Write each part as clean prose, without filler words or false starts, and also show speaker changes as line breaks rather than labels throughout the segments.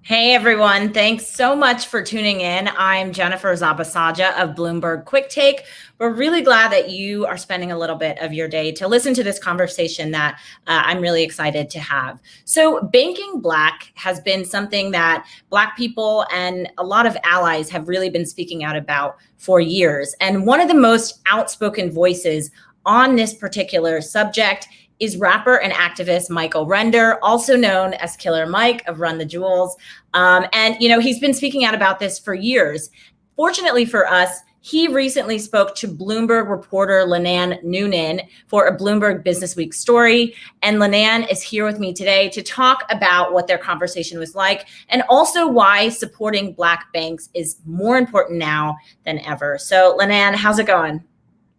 Hey everyone, thanks so much for tuning in. I'm Jennifer Zabasaja of Bloomberg Quick Take. We're really glad that you are spending a little bit of your day to listen to this conversation that I'm really excited to have. So banking Black has been something that Black people and a lot of allies have really been speaking out about for years. And one of the most outspoken voices on this particular subject is rapper and activist Michael Render, also known as Killer Mike of Run the Jewels. He's been speaking out about this for years. Fortunately for us, he recently spoke to Bloomberg reporter Lenan Noonan for a Bloomberg Businessweek story. And Lenan is here with me today to talk about what their conversation was like and also why supporting Black banks is more important now than ever. So Lenan, how's it going?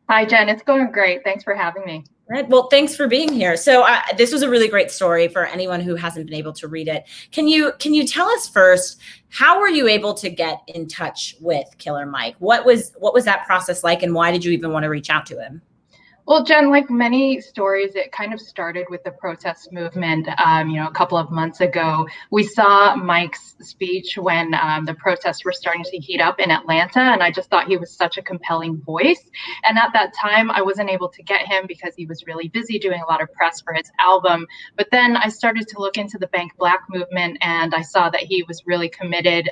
Hi, Jen. It's going great. Thanks for having me.
Right. Well, thanks for being here. So this was a really great story for anyone who hasn't been able to read it. Can you tell us first, how were you able to get in touch with Killer Mike? What was that process like, and why did you even want to reach out to him?
Well, Jen, like many stories, it kind of started with the protest movement. A couple of months ago, we saw Mike's speech when the protests were starting to heat up in Atlanta, and I just thought he was such a compelling voice. And at that time, I wasn't able to get him because he was really busy doing a lot of press for his album. But then I started to look into the BankBlack movement, and I saw that he was really committed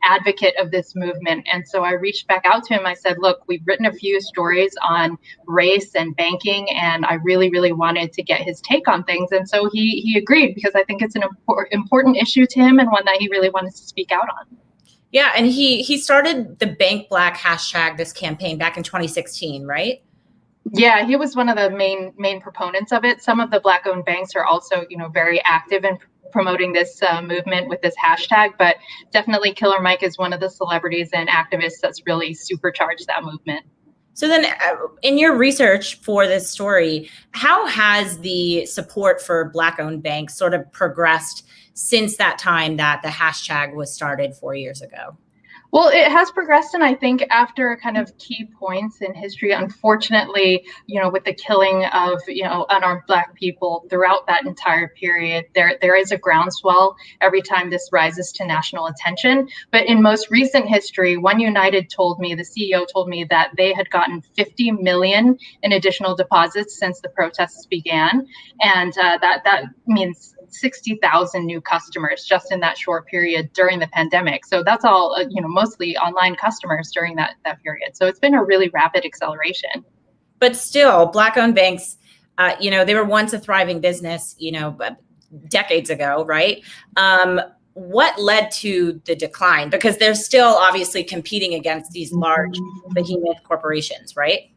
advocate of this movement. And so I reached back out to him. I said, "Look, we've written a few stories on race and banking, and I really, really wanted to get his take on things." And so he agreed, because I think it's an important issue to him and one that he really wanted to speak out on.
Yeah, and he started the BankBlack hashtag, this campaign, back in 2016, right?
Yeah, he was one of the main proponents of it. Some of the Black-owned banks are also, very active in promoting this movement with this hashtag, but definitely Killer Mike is one of the celebrities and activists that's really supercharged that movement.
So then in your research for this story, how has the support for Black-owned banks sort of progressed since that time that the hashtag was started 4 years ago?
Well, it has progressed, and I think after kind of key points in history, unfortunately, with the killing of, unarmed Black people throughout that entire period, there is a groundswell every time this rises to national attention. But in most recent history, One United told me, the CEO told me, that they had gotten 50 million in additional deposits since the protests began, and that means 60,000 new customers just in that short period during the pandemic. So that's all, mostly online customers during that period. So it's been a really rapid acceleration.
But still, Black-owned banks, they were once a thriving business, decades ago, right? What led to the decline? Because they're still obviously competing against these large behemoth corporations, right?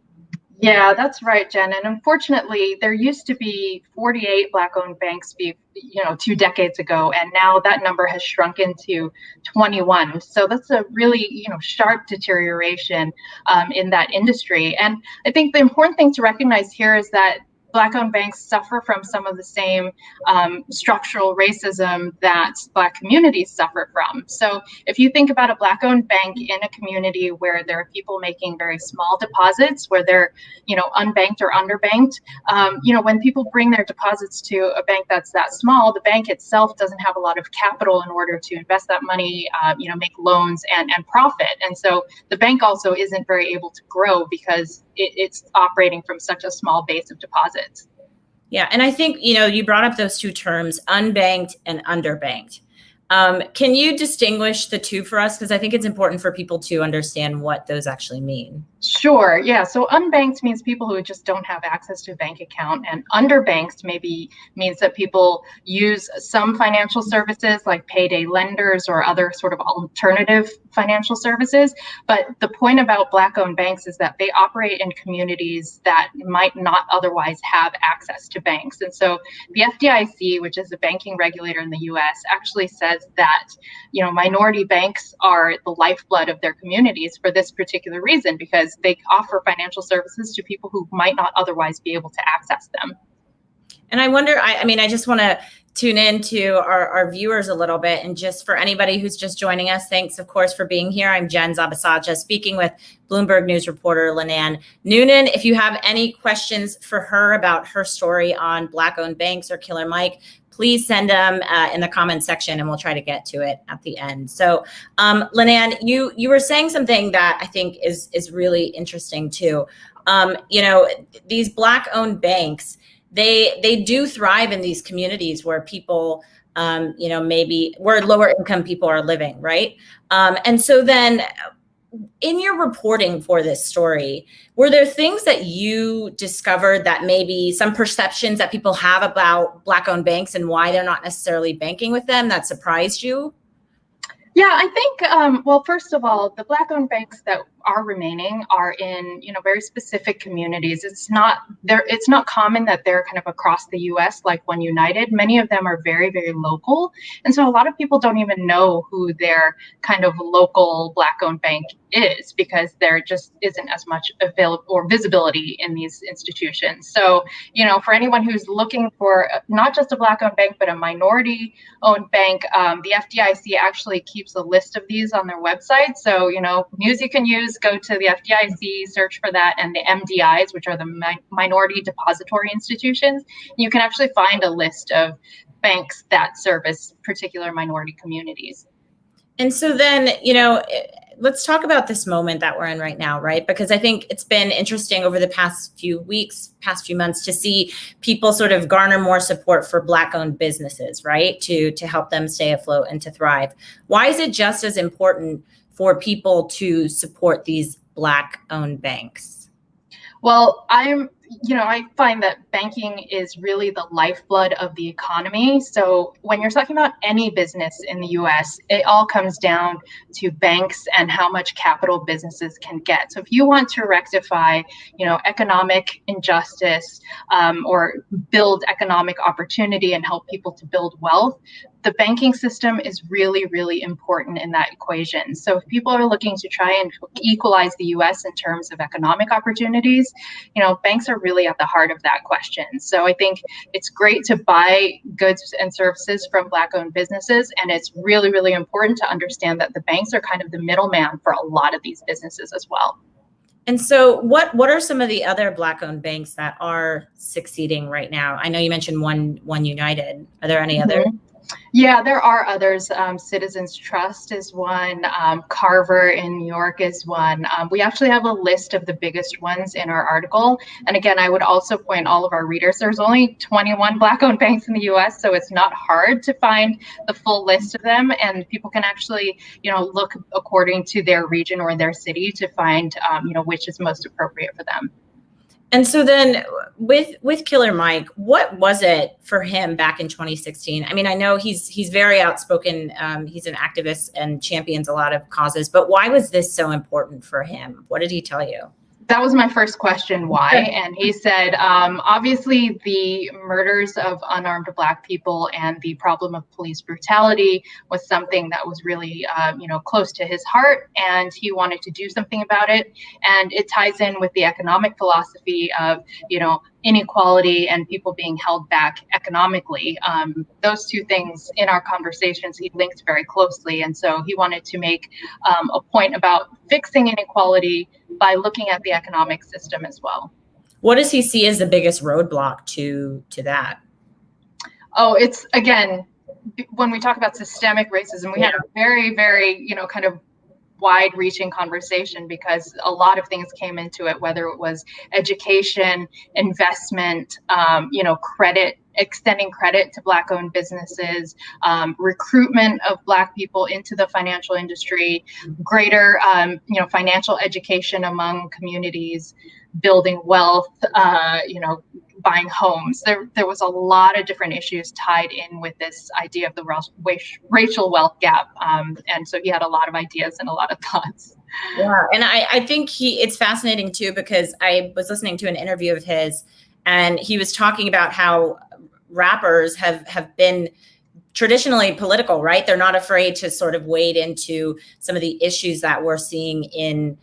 Yeah, that's right, Jen. And unfortunately, there used to be 48 Black-owned banks 2 decades ago, and now that number has shrunken to 21. So that's a really, sharp deterioration in that industry. And I think the important thing to recognize here is that Black-owned banks suffer from some of the same structural racism that Black communities suffer from. So if you think about a Black-owned bank in a community where there are people making very small deposits, where they're, unbanked or underbanked, when people bring their deposits to a bank that's that small, the bank itself doesn't have a lot of capital in order to invest that money, make loans and profit. And so the bank also isn't very able to grow because it's operating from such a small base of deposits.
Yeah, and I think, you brought up those two terms, unbanked and underbanked. Can you distinguish the two for us? Because I think it's important for people to understand what those actually mean.
Sure. Yeah. So unbanked means people who just don't have access to a bank account, and underbanked maybe means that people use some financial services like payday lenders or other sort of alternative financial services. But the point about Black-owned banks is that they operate in communities that might not otherwise have access to banks. And so the FDIC, which is the banking regulator in the US, actually says that, minority banks are the lifeblood of their communities for this particular reason, because they offer financial services to people who might not otherwise be able to access them.
And I wonder, I just want to tune in to our viewers a little bit. And just for anybody who's just joining us, thanks, of course, for being here. I'm Jen Zabasaja, speaking with Bloomberg News reporter Lenan Noonan. If you have any questions for her about her story on Black-owned banks or Killer Mike, please send them in the comments section, and we'll try to get to it at the end. So, Linan, you were saying something that I think is really interesting too. These Black-owned banks, they do thrive in these communities where people, maybe where lower income people are living, right? And so then, in your reporting for this story, were there things that you discovered that maybe some perceptions that people have about Black-owned banks and why they're not necessarily banking with them that surprised you?
Yeah, I think, well, first of all, the Black-owned banks that are remaining are in, very specific communities. It's not common that they're kind of across the US like One United. Many of them are very, very local. And so a lot of people don't even know who their kind of local Black-owned bank is, because there just isn't as much available or visibility in these institutions. So, for anyone who's looking for not just a Black-owned bank, but a minority-owned bank, the FDIC actually keeps a list of these on their website. So, news you can use, go to the FDIC, search for that, and the MDIs, which are the minority depository institutions. You can actually find a list of banks that service particular minority communities.
And so then, let's talk about this moment that we're in right now, right? Because I think it's been interesting over the past few weeks, past few months, to see people sort of garner more support for Black-owned businesses, right? To help them stay afloat and to thrive. Why is it just as important for people to support these Black-owned banks?
Well, I find that banking is really the lifeblood of the economy. So when you're talking about any business in the US, it all comes down to banks and how much capital businesses can get. So if you want to rectify, economic injustice, or build economic opportunity and help people to build wealth, the banking system is really, really important in that equation. So if people are looking to try and equalize the US in terms of economic opportunities, banks are really at the heart of that question. So I think it's great to buy goods and services from Black-owned businesses. And it's really, really important to understand that the banks are kind of the middleman for a lot of these businesses as well.
And so what are some of the other Black-owned banks that are succeeding right now? I know you mentioned One United. Are there any other?
Yeah, there are others. Citizens Trust is one. Carver in New York is one. We actually have a list of the biggest ones in our article. And again, I would also point all of our readers, there's only 21 Black-owned banks in the US, so it's not hard to find the full list of them. And people can actually, look according to their region or their city to find, which is most appropriate for them.
And so then with Killer Mike, what was it for him back in 2016? I mean, I know he's very outspoken. He's an activist and champions a lot of causes, but why was this so important for him? What did he tell you?
That was my first question, why? And he said, obviously, the murders of unarmed Black people and the problem of police brutality was something that was really, close to his heart, and he wanted to do something about it. And it ties in with the economic philosophy of, inequality and people being held back economically. Those two things in our conversations, he linked very closely. And so he wanted to make a point about fixing inequality by looking at the economic system as well.
What does he see as the biggest roadblock to that?
Oh, it's, again, when we talk about systemic racism, we had a very, very, kind of wide-reaching conversation, because a lot of things came into it, whether it was education, investment, credit, extending credit to Black-owned businesses, recruitment of Black people into the financial industry, greater, financial education among communities, building wealth, buying homes. There was a lot of different issues tied in with this idea of the racial wealth gap. And so he had a lot of ideas and a lot of thoughts.
Yeah, and I think it's fascinating too, because I was listening to an interview of his, and he was talking about how rappers have been traditionally political, right? They're not afraid to sort of wade into some of the issues that we're seeing in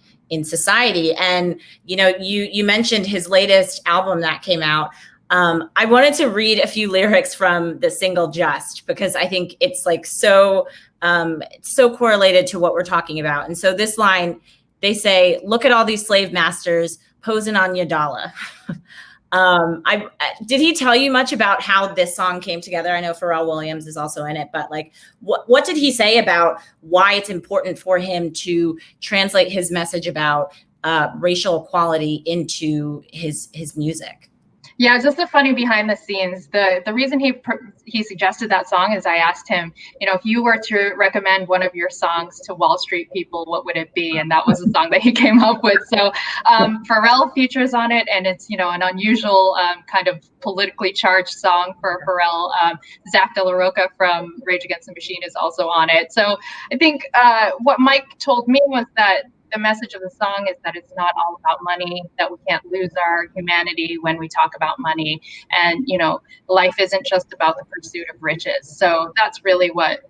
society. And, you mentioned his latest album that came out. I wanted to read a few lyrics from the single Just, because I think it's like so correlated to what we're talking about. And so this line, they say, "Look at all these slave masters posing on your dollar." Did he tell you much about how this song came together? I know Pharrell Williams is also in it, but like, what did he say about why it's important for him to translate his message about racial equality into his music?
Yeah, just the funny behind the scenes. The reason he suggested that song is I asked him, if you were to recommend one of your songs to Wall Street people, what would it be? And that was the song that he came up with. So Pharrell features on it, and it's an unusual kind of politically charged song for Pharrell. Zach De La Roca from Rage Against the Machine is also on it. So I think what Mike told me was that the message of the song is that it's not all about money, that we can't lose our humanity when we talk about money. And, life isn't just about the pursuit of riches. So that's really what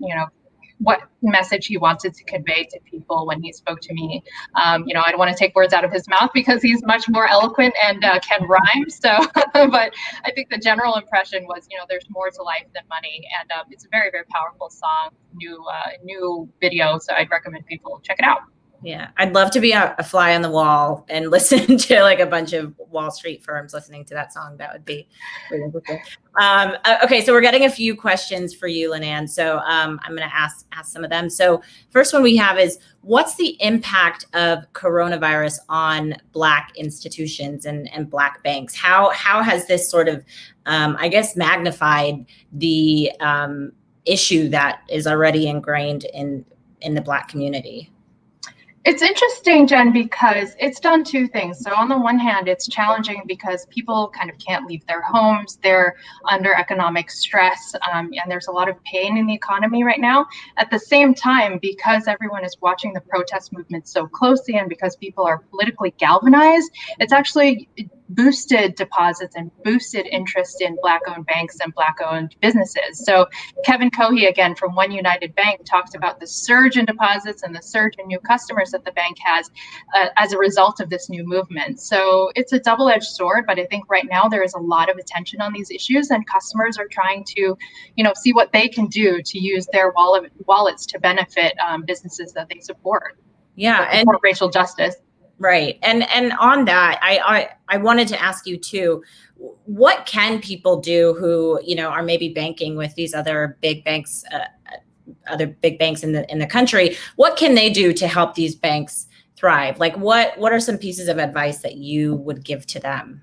message he wanted to convey to people when he spoke to me. I don't want to take words out of his mouth because he's much more eloquent and can rhyme. So, but I think the general impression was, there's more to life than money. And it's a very, very powerful song, new video. So I'd recommend people check it out.
Yeah, I'd love to be a fly on the wall and listen to like a bunch of Wall Street firms listening to that song. That would be really interesting. Okay, so we're getting a few questions for you, Linan. So I'm going to ask some of them. So first one we have is, what's the impact of coronavirus on Black institutions and Black banks? How has this sort of, I guess, magnified the issue that is already ingrained in the Black community?
It's interesting, Jen, because it's done two things. So on the one hand, it's challenging because people kind of can't leave their homes. They're under economic stress, and there's a lot of pain in the economy right now. At the same time, because everyone is watching the protest movement so closely and because people are politically galvanized, it's actually boosted deposits and boosted interest in Black-owned banks and Black-owned businesses. So Kevin Cohey, again, from One United Bank, talked about the surge in deposits and the surge in new customers that the bank has as a result of this new movement. So it's a double-edged sword, but I think right now there is a lot of attention on these issues, and customers are trying to, see what they can do to use their wallets to benefit businesses that they support.
Yeah,
and support racial justice.
Right. And on that, I wanted to ask you too, what can people do who, are maybe banking with these other big banks in the country? What can they do to help these banks thrive? Like what are some pieces of advice that you would give to them?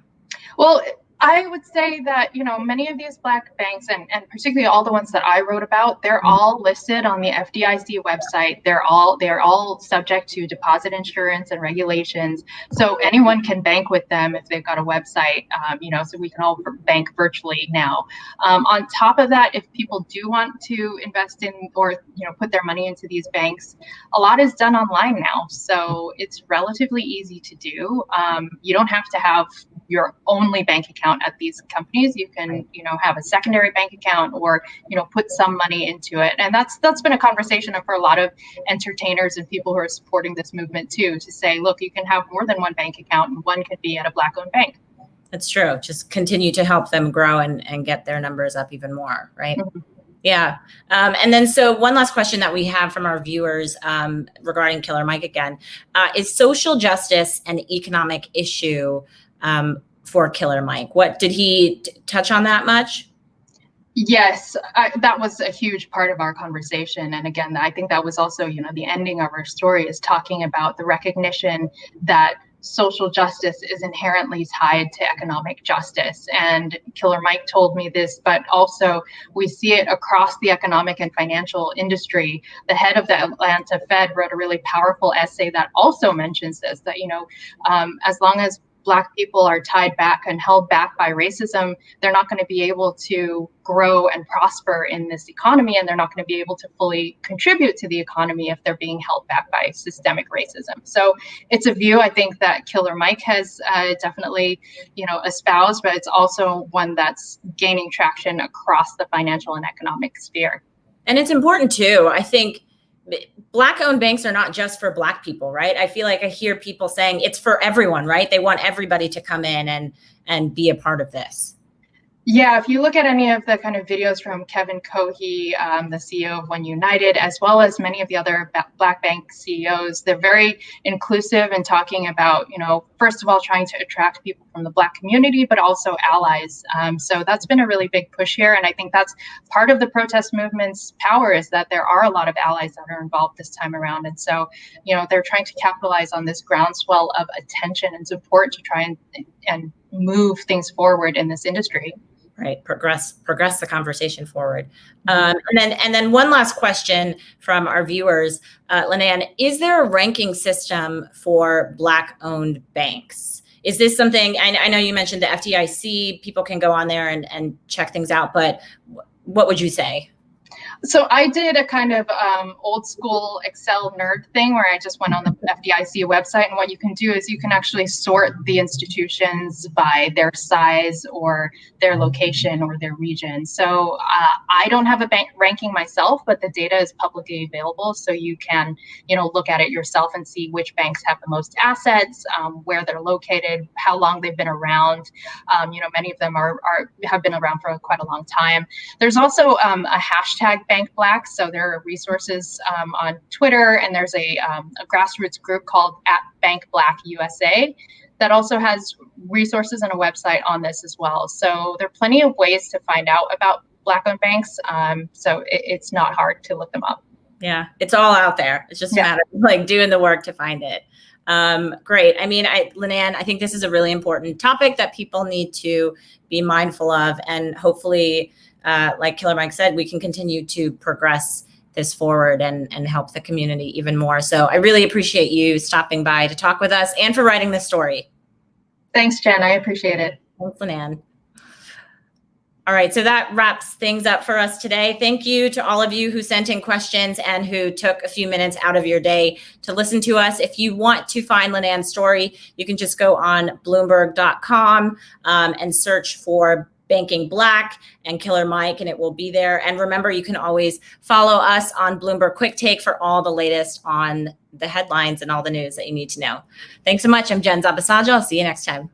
Well, I would say that, many of these Black banks, and particularly all the ones that I wrote about, they're all listed on the FDIC website. They're all subject to deposit insurance and regulations. So anyone can bank with them if they've got a website, so we can all bank virtually now. On top of that, if people do want to invest in or, put their money into these banks, a lot is done online now. So it's relatively easy to do. You don't have to have your only bank account at these companies. You can, have a secondary bank account or, put some money into it. And that's been a conversation for a lot of entertainers and people who are supporting this movement too, to say, look, you can have more than one bank account and one could be at a Black-owned bank.
That's true. Just continue to help them grow and get their numbers up even more, right?
Mm-hmm.
Yeah. And then so one last question that we have from our viewers regarding Killer Mike again, is social justice an economic issue for Killer Mike? What did he touch on that much?
Yes, that was a huge part of our conversation. And again, I think that was also, the ending of our story is talking about the recognition that social justice is inherently tied to economic justice. And Killer Mike told me this, but also we see it across the economic and financial industry. The head of the Atlanta Fed wrote a really powerful essay that also mentions this, that, as long as Black people are tied back and held back by racism, they're not going to be able to grow and prosper in this economy, and they're not going to be able to fully contribute to the economy if they're being held back by systemic racism. So it's a view I think that Killer Mike has definitely, espoused, but it's also one that's gaining traction across the financial and economic sphere.
And it's important too. I think Black-owned banks are not just for Black people, right? I feel like I hear people saying it's for everyone, right? They want everybody to come in and be a part of this.
Yeah, if you look at any of the kind of videos from Kevin Cohey, the CEO of One United, as well as many of the other Black bank CEOs, they're very inclusive in talking about, first of all, trying to attract people from the Black community, but also allies. So that's been a really big push here. And I think that's part of the protest movement's power, is that there are a lot of allies that are involved this time around. And so, they're trying to capitalize on this groundswell of attention and support to try and move things forward in this industry.
Right, progress the conversation forward. And then one last question from our viewers, Linan, is there a ranking system for Black-owned banks? Is this something? I know you mentioned the FDIC. People can go on there and check things out, but what would you say?
So I did a kind of old school Excel nerd thing where I just went on the FDIC website, and what you can do is you can actually sort the institutions by their size or their location or their region. So I don't have a bank ranking myself, but the data is publicly available, so you can look at it yourself and see which banks have the most assets, where they're located, how long they've been around. Many of them have been around for quite a long time. There's also a hashtag BankBlack, so there are resources on Twitter, and there's a grassroots group called @BankBlackUSA that also has resources and a website on this as well. So there are plenty of ways to find out about Black-owned banks. So it's not hard to look them up.
Yeah, it's all out there. It's just a matter of doing the work to find it. Great. I mean, Linan, I think this is a really important topic that people need to be mindful of, and hopefully, like Killer Mike said, we can continue to progress this forward and help the community even more. So I really appreciate you stopping by to talk with us and for writing this story.
Thanks, Jen. I appreciate it.
Thanks, Linan. All right, so that wraps things up for us today. Thank you to all of you who sent in questions and who took a few minutes out of your day to listen to us. If you want to find Linan's story, you can just go on Bloomberg.com and search for Banking Black and Killer Mike, and it will be there. And remember, you can always follow us on Bloomberg Quick Take for all the latest on the headlines and all the news that you need to know. Thanks so much. I'm Jen Zabasaja. I'll see you next time.